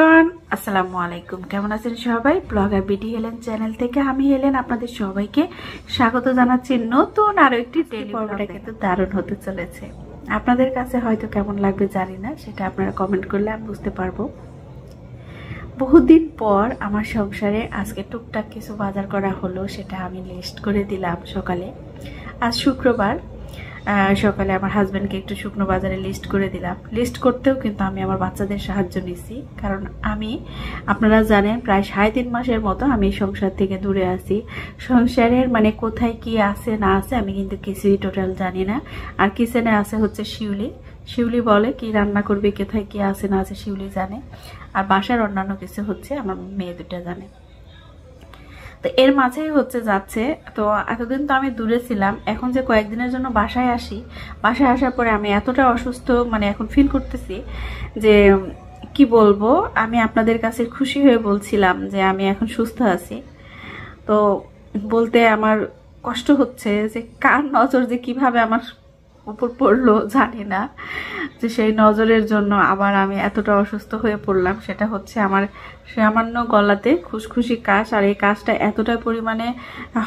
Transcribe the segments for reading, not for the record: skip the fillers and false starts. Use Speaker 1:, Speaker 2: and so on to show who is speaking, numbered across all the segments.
Speaker 1: Everyone, আসসালামু আলাইকুম। কেমন আছেন সবাই? ব্লগার বিডি হেলেন চ্যানেল থেকে আমি হেলেন আপনাদের সবাইকে স্বাগত জানাচ্ছি নতুন আরো একটি ডেইলি পর্বটা কিন্তু দারুণ হতে চলেছে। আপনাদের কাছে হয়তো কেমন লাগবে জানি না, সেটা আপনারা কমেন্ট করলে আমি বুঝতে পারবো। বহুদিন পর আমার সংসারে আজকে টুকটাক কিছু বাজার করা হলো, সেটা আমি লিস্ট করে দিলাম সকালে। আজ শুক্রবার, সকালে আমার হাজব্যান্ডকে একটু শুকনো বাজারে লিস্ট করে দিলাম। লিস্ট করতেও কিন্তু আমি আমার বাচ্চাদের সাহায্য নিছি, কারণ আমি, আপনারা জানেন, প্রায় 3.5 মাসের মতো আমি সংসার থেকে দূরে আছি। সংসারের মানে কোথায় কি আছে না আছে আমি কিন্তু কিছুই টোটাল জানি না। আর কিচেনে আছে হচ্ছে শিউলি বলে কি রান্না করবে, কোথায় কি আছে না আছে শিউলি জানে। আর বাসার অন্যান্য কিছু হচ্ছে আমার মেয়ে দুটা জানে। তো এর মাঝেই হচ্ছে যাচ্ছে। তো এতদিন তো আমি দূরে ছিলাম, এখন যে কয়েকদিনের জন্য বাসায় আসি, বাসায় আসার পরে আমি এতটা অসুস্থ মানে এখন ফিল করতেছি যে কি বলবো। আমি আপনাদের কাছে খুশি হয়ে বলছিলাম যে আমি এখন সুস্থ আছি। তো বলতে আমার কষ্ট হচ্ছে যে কার নজর যে কিভাবে আমার উপর পড়লো জানি না, যে সেই নজরের জন্য আবার আমি এতটা অসুস্থ হয়ে পড়লাম। সেটা হচ্ছে আমার সামান্য গলাতে খুশখুশি কাশ, আর এই কাশটা এতটা পরিমাণে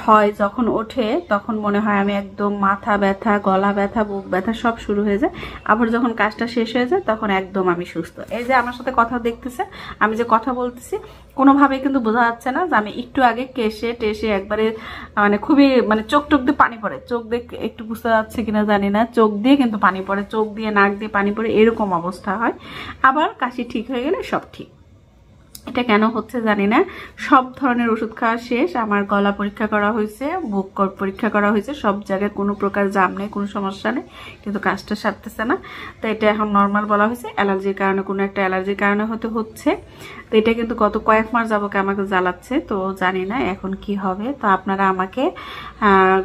Speaker 1: হয় যখন ওঠে তখন মনে হয় আমি একদম মাথা ব্যথা, গলা ব্যথা, বুক ব্যথা সব শুরু হয়ে যায়। আবার যখন কাশটা শেষ হয়ে যায় তখন একদম আমি সুস্থ। এই যে আমার সাথে কথা দেখতেছে, আমি যে কথা বলতেছি কোনোভাবে কিন্তু বোঝা যাচ্ছে না যে আমি একটু আগে কেশে টেসে একবারে মানে খুবই মানে চোখ দিয়ে পানি পড়ে, চোখ দিয়ে একটু বুঝতে যাচ্ছে কিনা জানি না, চোখ দিয়ে কিন্তু পানি পড়ে, চোখ দিয়ে নাক দিয়ে পানি পড়ে, এরকম অবস্থা হয়। আবার কাশি ঠিক হয়ে গেলে সব ঠিক। এটা কেন হচ্ছে জানি না। সব ধরনের ওষুধ খাওয়া শেষ, আমার গলা পরীক্ষা করা হয়েছে, বুক পরীক্ষা করা হয়েছে, সব জায়গায় কোনো প্রকার জাম নেই, কোনো সমস্যা নেই, কিন্তু কাজটা সারতেছে না। তো এটা এখন নর্মাল বলা হয়েছে, অ্যালার্জির কারণে, কোনো একটা অ্যালার্জির কারণে হচ্ছে। তো এটা কিন্তু গত কয়েক মাস যাবত আমাকে জ্বালাচ্ছে, তো জানি না এখন কি হবে। তো আপনারা আমাকে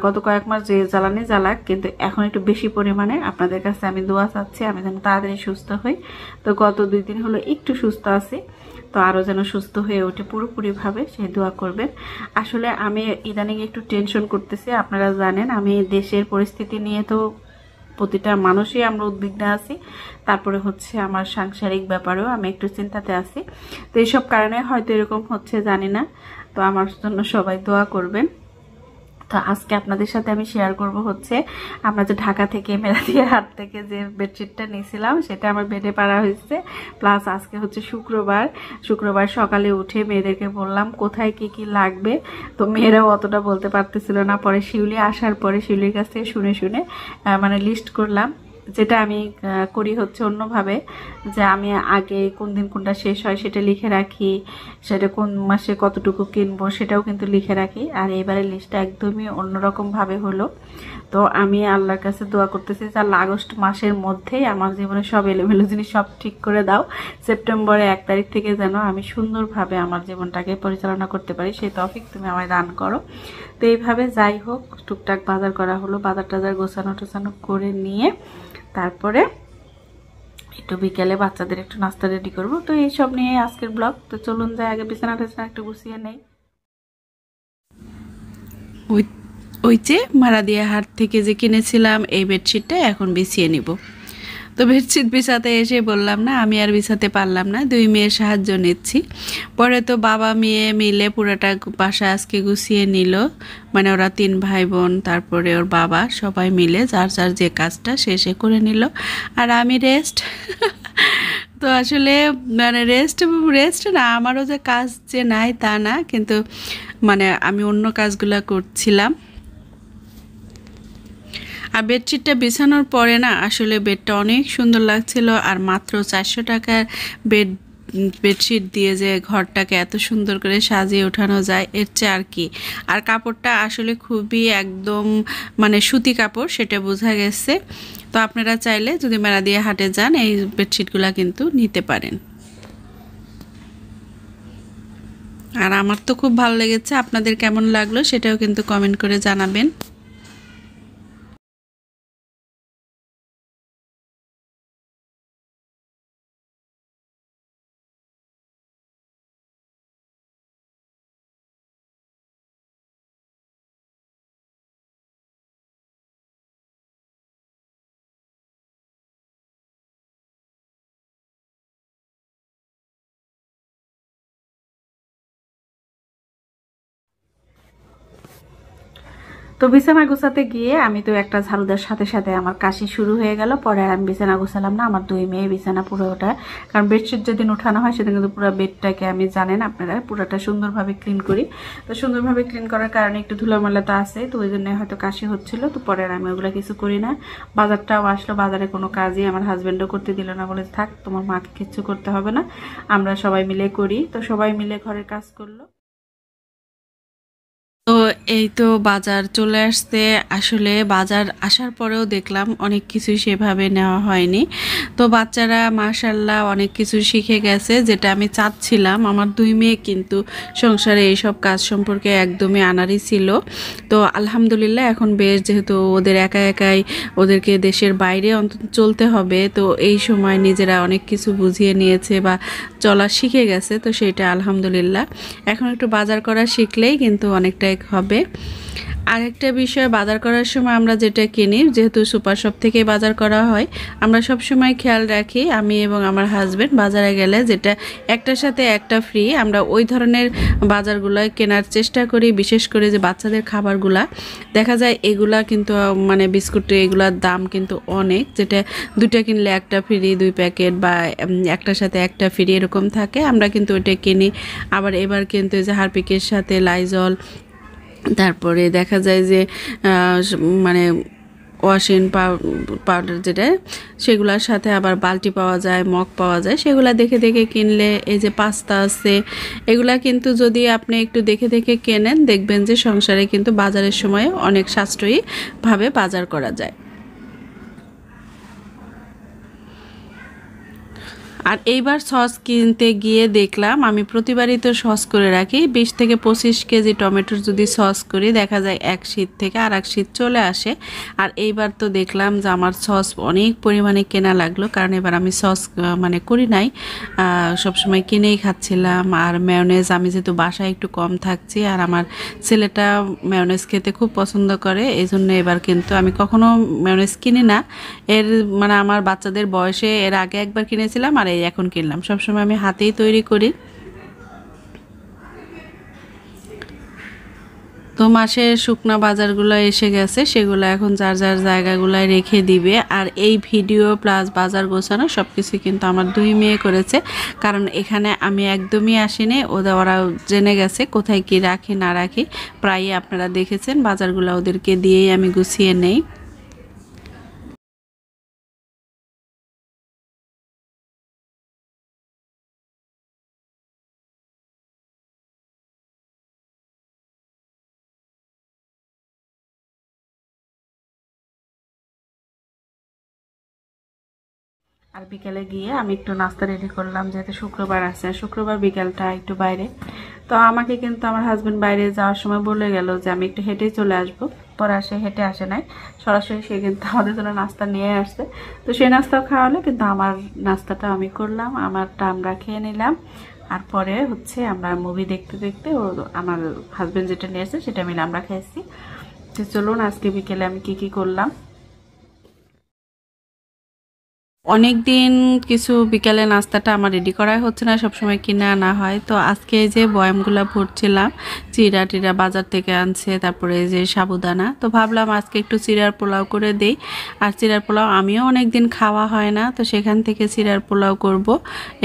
Speaker 1: গত কয়েক মাস যে জ্বালানি জ্বালাক, কিন্তু এখন একটু বেশি পরিমাণে আপনাদের কাছে আমি দোয়া চাচ্ছি আমি যেন তাড়াতাড়ি সুস্থ হই। তো গত 2 দিন হলো একটু সুস্থ আছি, তো আরও যেন সুস্থ হয়ে ওঠে পুরোপুরিভাবে সেই দোয়া করবেন। আসলে আমি ইদানিং একটু টেনশন করতেছি, আপনারা জানেন আমি দেশের পরিস্থিতি নিয়ে তো প্রতিটা মানুষই আমরা উদ্বিগ্ন আছি। তারপরে হচ্ছে আমার সাংসারিক ব্যাপারেও আমি একটু চিন্তাতে আছি। তো এইসব কারণে হয়তো এরকম হচ্ছে জানি না। তো আমার জন্য সবাই দোয়া করবেন। তো আজকে আপনাদের সাথে আমি শেয়ার করব হচ্ছে আমরা যে ঢাকা থেকে মেরাদিয়ার হাট থেকে যে বেডশিটটা নিয়েছিলাম সেটা আমার বেডে পাড়া হয়েছে। প্লাস আজকে হচ্ছে শুক্রবার সকালে উঠে মেয়েদেরকে বললাম কোথায় কি কি লাগবে। তো মেয়েরাও অতটা বলতে পারতেছিল না, পরে শিউলি আসার পরে শিউলির কাছ থেকে শুনে মানে লিস্ট করলাম। যেটা আমি করি হচ্ছে অন্যভাবে, যে আমি আগে কোন দিন কোনটা শেষ হয় সেটা লিখে রাখি, সেটা কোন মাসে কতটুকু কিনবো সেটাও কিন্তু লিখে রাখি। আর এবারে লিস্টটা একদমই অন্যরকম ভাবে হলো। তো আমি আল্লাহর কাছে দোয়া করতেছি যে আল্লাহ আগস্ট মাসের মধ্যেই আমার জীবনে সব এলোমেলো জিনিস সব ঠিক করে দাও, সেপ্টেম্বরের 1 তারিখ থেকে যেন আমি সুন্দরভাবে আমার জীবনটাকে পরিচালনা করতে পারি, সেই তৌফিক তুমি আমায় দান করো। তো এইভাবে যাই হোক টুকটাক বাজার করা হলো, বাজার টাজার গোছানো টোছানো করে নিয়ে তারপরে একটু বিকেলে বাচ্চাদের একটু নাস্তা রেডি করব। তো এইসব নিয়ে আজকের ব্লগ। তো চলুন যাই আগে বিছানা টিছানা একটু গুছিয়ে নেই। ওই যে মারাদিয়া হাট থেকে যে কিনেছিলাম এই বেডশিটটা এখন বিছিয়ে নিব। তো বেডশিট বিছাতে এসে বললাম না আমি আর বিছাতে পারলাম না, 2 মেয়ের সাহায্য নিচ্ছি। পরে তো বাবা মেয়ে মিলে পুরোটা বাসা আজকে গুছিয়ে নিল, মানে ওরা 3 ভাই বোন, তারপরে ওর বাবা, সবাই মিলে যার যার যে কাজটা শেষে করে নিল। আর আমি রেস্ট। তো আসলে মানে রেস্ট না, আমারও যে কাজ যে নাই তা না, কিন্তু মানে আমি অন্য কাজগুলো করছিলাম। আর বেডশিটটা বিছানোর পরে না আসলে বেডটা অনেক সুন্দর লাগছিল। আর মাত্র 400 টাকার বেডশিট দিয়ে যে ঘরটাকে এত সুন্দর করে সাজিয়ে ওঠানো যায় এর চেয়ে আর কি। আর কাপড়টা আসলে খুবই একদম মানে সুতি কাপড়, সেটা বোঝা গেছে। তো আপনারা চাইলে যদি মেরাদিয়া হাটে যান এই বেডশিটগুলো কিন্তু নিতে পারেন। আর আমার তো খুব ভালো লেগেছে, আপনাদের কেমন লাগলো সেটাও কিন্তু কমেন্ট করে জানাবেন। তো বিছানা গোছাতে গিয়ে আমি তো একটা ঝাড়ু দেওয়ার সাথে সাথে আমার কাশি শুরু হয়ে গেল। পরে আর আমি বিছানা গোছালাম না, আমার 2 মেয়ে বিছানা পুরো ওটা, কারণ বেডশিট যেদিন উঠানো হয় সেদিন কিন্তু পুরো বেডটাকে আমি জানেন আপনারা পুরোটা সুন্দরভাবে ক্লিন করি। তো সুন্দরভাবে ক্লিন করার কারণে একটু ধুলোমেলা তো আছে, তো ওই জন্য হয়তো কাশি হচ্ছিল। তো পরে আর আমি ওগুলো কিছু করি না। বাজারটাও আসলো, বাজারে কোনো কাজই আমার হাজব্যান্ডও করতে দিল না, বলে থাক তোমার মাকে কিচ্ছু করতে হবে না, আমরা সবাই মিলে করি। তো সবাই মিলে ঘরের কাজ করলো। তো এই তো বাজার চলে আসতে, আসলে বাজার আসার পরেও দেখলাম অনেক কিছু সেভাবে নেওয়া হয়নি। তো বাচ্চারা মাশাআল্লাহ অনেক কিছু শিখে গেছে, যেটা আমি চাচ্ছিলাম। আমার 2 মেয়ে কিন্তু সংসারে এইসব কাজ সম্পর্কে একদমই আনাড়ি ছিল। তো আলহামদুলিল্লাহ এখন বেশ, যেহেতু ওদের একা একাই ওদেরকে দেশের বাইরে অন্তত চলতে হবে, তো এই সময় নিজেরা অনেক কিছু বুঝিয়ে নিয়েছে বা চলা শিখে গেছে। তো সেটা আলহামদুলিল্লাহ। এখন একটু বাজার করা শিখলেই কিন্তু অনেকটাই হবে। আরেকটা বিষয়, বাজার করার সময় আমরা যেটা কিনি, যেহেতু সুপার শপ থেকে বাজার করা হয়, আমরা সব সময় খেয়াল রাখি, আমি এবং আমার হাজবেন্ড, বাজারে গেলে যেটা একটার সাথে একটা ফ্রি, আমরা ওই ধরনের বাজারগুলো কেনার চেষ্টা করি। বিশেষ করে যে বাচ্চাদের খাবারগুলা দেখা যায়, এগুলা কিন্তু মানে বিস্কুট, এগুলার দাম কিন্তু অনেক, যেটা 2টা কিনলে একটা ফ্রি, 2 প্যাকেট বা একটার সাথে একটা ফ্রি এরকম থাকে। আমরা কিন্তু ওইটা কিনি। আবার এবার কিন্তু যে হারপিকের সাথে লাইজল, তারপরে দেখা যায় যে মানে ওয়াশিং পাউডার যেটা, সেগুলোর সাথে আবার বালতি পাওয়া যায়, মগ পাওয়া যায়, সেগুলো দেখে দেখে কিনলে, এই যে পাস্তা আছে, এগুলা কিন্তু যদি আপনি একটু দেখে দেখে কেনেন, দেখবেন যে সংসারে কিন্তু বাজারের সময় অনেক সাশ্রয়ীভাবে বাজার করা যায়। আর এইবার সস কিনতে গিয়ে দেখলাম, আমি প্রতিবারই তো সস করে রাখি, 20 থেকে 25 কেজি টমেটোর যদি সস করি, দেখা যায় এক শীত থেকে আর এক শীত চলে আসে। আর এইবার তো দেখলাম যে আমার সস অনেক পরিমাণে কেনা লাগলো, কারণ এবার আমি সস মানে করি নাই, সবসময় কিনেই খাচ্ছিলাম। আর মেয়োনেজ, আমি যেহেতু বাসায় একটু কম থাকছি, আর আমার ছেলেটা মেয়োনেজ খেতে খুব পছন্দ করে, এই জন্য এবার কিন্তু আমি কখনো মেয়োনেজ কিনি না। এর মানে আমার বাচ্চাদের বয়সে এর আগে একবার কিনেছিলাম, আর এই এখন কিনলাম। সবসময় আমি হাতেই তৈরি করি। তো মাসের শুকনা বাজারগুলো এসে গেছে, সেগুলো এখন যার যার জায়গাগুলোয় রেখে দিবে। আর এই ভিডিও প্লাস বাজার গোছানো সব কিছু কিন্তু আমার 2 মেয়ে করেছে, কারণ এখানে আমি একদমই আসিনি, ওরা জেনে গেছে কোথায় কি রাখি না রাখি। প্রায়ই আপনারা দেখেছেন বাজারগুলো ওদেরকে দিয়েই আমি গুছিয়ে নেই। আর বিকেলে গিয়ে আমি একটু নাস্তা রেডি করলাম, যেহেতু শুক্রবার আছে, শুক্রবার বিকেলটা একটু বাইরে। তো আমাকে কিন্তু আমার হাজবেন্ড বাইরে যাওয়ার সময় বলে গেল যে আমি একটু হেঁটেই চলে আসবো। পরে সে হেঁটে আসে নাই, সরাসরি সে কিন্তু আমাদের জন্য নাস্তা নিয়ে আসছে। তো সেই নাস্তাও খাওয়ালো, কিন্তু আমার নাস্তাটা আমি করলাম, আমারটা আমরা খেয়ে নিলাম। আর পরে হচ্ছে আমরা মুভি দেখতে দেখতে আমার হাজবেন্ড যেটা নিয়ে আসছে সেটা মিলে আমরা খেয়েছি। তো চলুন আজকে বিকেলে আমি কি করলাম। অনেক দিন কিছু বিকালে নাস্তাটা আমার রেডি করাই হচ্ছে না, সবসময় কিনে আনা হয়। তো আজকে যে বয়ামগুলো ভরছিলাম, চিড়া টিরা বাজার থেকে আনছে, তারপরে যে সাবুদানা, তো ভাবলাম আজকে একটু চিড়ার পোলাও করে দেই। আর চিড়ার পোলাও আমিও অনেক দিন খাওয়া হয় না, তো সেখান থেকে চিড়ার পোলাও করব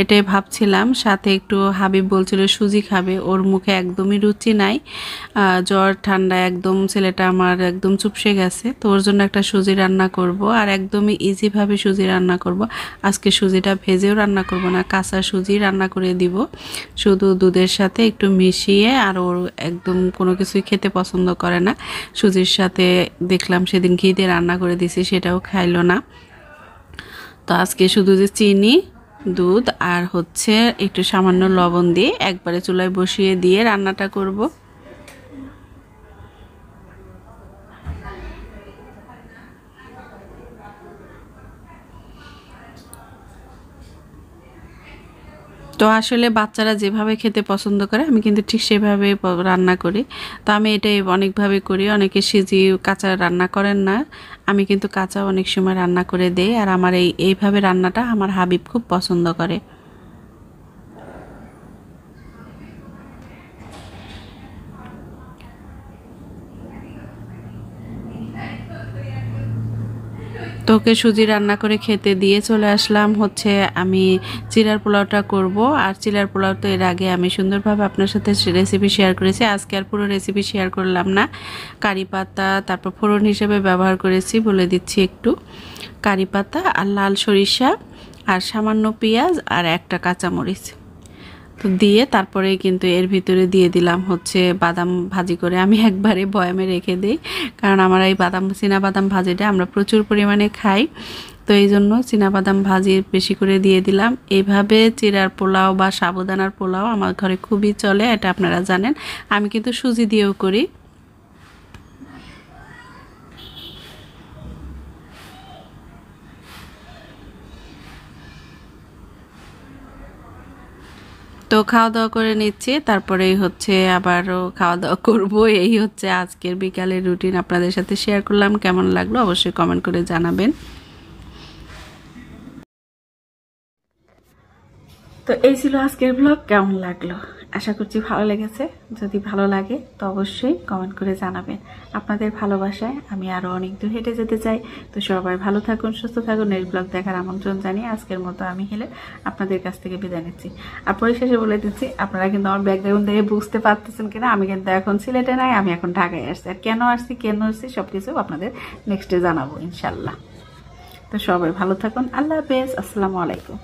Speaker 1: এটাই ভাবছিলাম। সাথে একটু হাবিব বলছিল সুজি খাবে, ওর মুখে একদমই রুচি নাই, জ্বর ঠান্ডা একদম, ছেলেটা আমার একদম চুপসে গেছে। তো ওর জন্য একটা সুজি রান্না করব, আর একদমই ইজিভাবে সুজি রান্না করব। আজকে সুজিটা ভেজেও রান্না করব না, কাঁচা সুজি রান্না করে দিব, শুধু দুধের সাথে একটু মিশিয়ে। আর ওর একদম কোনো কিছুই খেতে পছন্দ করে না, সুজির সাথে দেখলাম সেদিন ঘি দিয়ে রান্না করে দিছি, সেটাও খাইলো না। তো আজকে শুধু যে চিনি, দুধ আর হচ্ছে একটু সামান্য লবণ দিয়ে একবারে চুলায় বসিয়ে দিয়ে রান্নাটা করব। তো আসলে বাচ্চারা যেভাবে খেতে পছন্দ করে আমি কিন্তু ঠিক সেভাবে রান্না করি। তো আমি এটাই অনেকভাবে করি, অনেকে সিজি কাঁচা রান্না করেন না, আমি কিন্তু কাঁচা অনেক সময় রান্না করে দেই। আর আমার এইভাবে রান্নাটা আমার হাবিব খুব পছন্দ করে। তোকে সুজি রান্না করে খেতে দিয়ে চলে আসলাম হচ্ছে আমি চিড়ার পোলাওটা করব। আর চিড়ার পোলাও তো এর আগে আমি সুন্দরভাবে আপনার সাথে রেসিপি শেয়ার করেছি, আজকে আর পুরো রেসিপি শেয়ার করলাম না। কারি পাতা তারপর ফোড়ন হিসেবে ব্যবহার করেছি, বলে দিচ্ছি একটু। কারি পাতা আর লাল সরিষা আর সামান্য পেঁয়াজ আর একটা কাঁচামরিচ তো দিয়ে তারপরে কিন্তু এর ভিতরে দিয়ে দিলাম হচ্ছে বাদাম ভাজি করে। আমি একবারে বয়ামে রেখে দিই, কারণ আমার এই বাদাম ভাজিটা আমরা প্রচুর পরিমাণে খাই, তো এই জন্য বাদাম ভাজি বেশি করে দিয়ে দিলাম। এইভাবে চিড়ার পোলাও বা সাবুদানার পোলাও আমার ঘরে খুবই চলে, এটা আপনারা জানেন। আমি কিন্তু সুজি দিয়েও করি। তো খাওয়া দাওয়া করে নিচ্ছি, তারপরেই হচ্ছে আবারও খাওয়া দাওয়া করব। এই হচ্ছে আজকের বিকালের রুটিন, আপনাদের সাথে শেয়ার করলাম। কেমন লাগলো অবশ্যই কমেন্ট করে জানাবেন। তো এই ছিল আজকের ব্লগ। কেমন লাগলো আশা করছি ভালো লেগেছে। যদি ভালো লাগে তো অবশ্যই কমেন্ট করে জানাবেন। আপনাদের ভালোবাসায় আমি আরও অনেক দূর হেঁটে যেতে চাই। তো সবাই ভালো থাকুন, সুস্থ থাকুন। নেক্সট ব্লগ দেখার আমন্ত্রণ জানিয়ে আজকের মতো আমি হেলে আপনাদের কাছ থেকে বিদায় নিচ্ছি। আর পরিশেষে বলে দিচ্ছি, আপনারা কিন্তু আমার ব্যাকগ্রাউন্ড দেখে বুঝতে পারতেছেন কিনা, আমি কিন্তু এখন সিলেটে নাই, আমি এখন ঢাকায় আসছি। আর কেন আসছি সব কিছু আপনাদের নেক্সটে জানাবো ইনশাল্লাহ। তো সবাই ভালো থাকুন। আল্লাহ হাফেজ। আসসালামু আলাইকুম।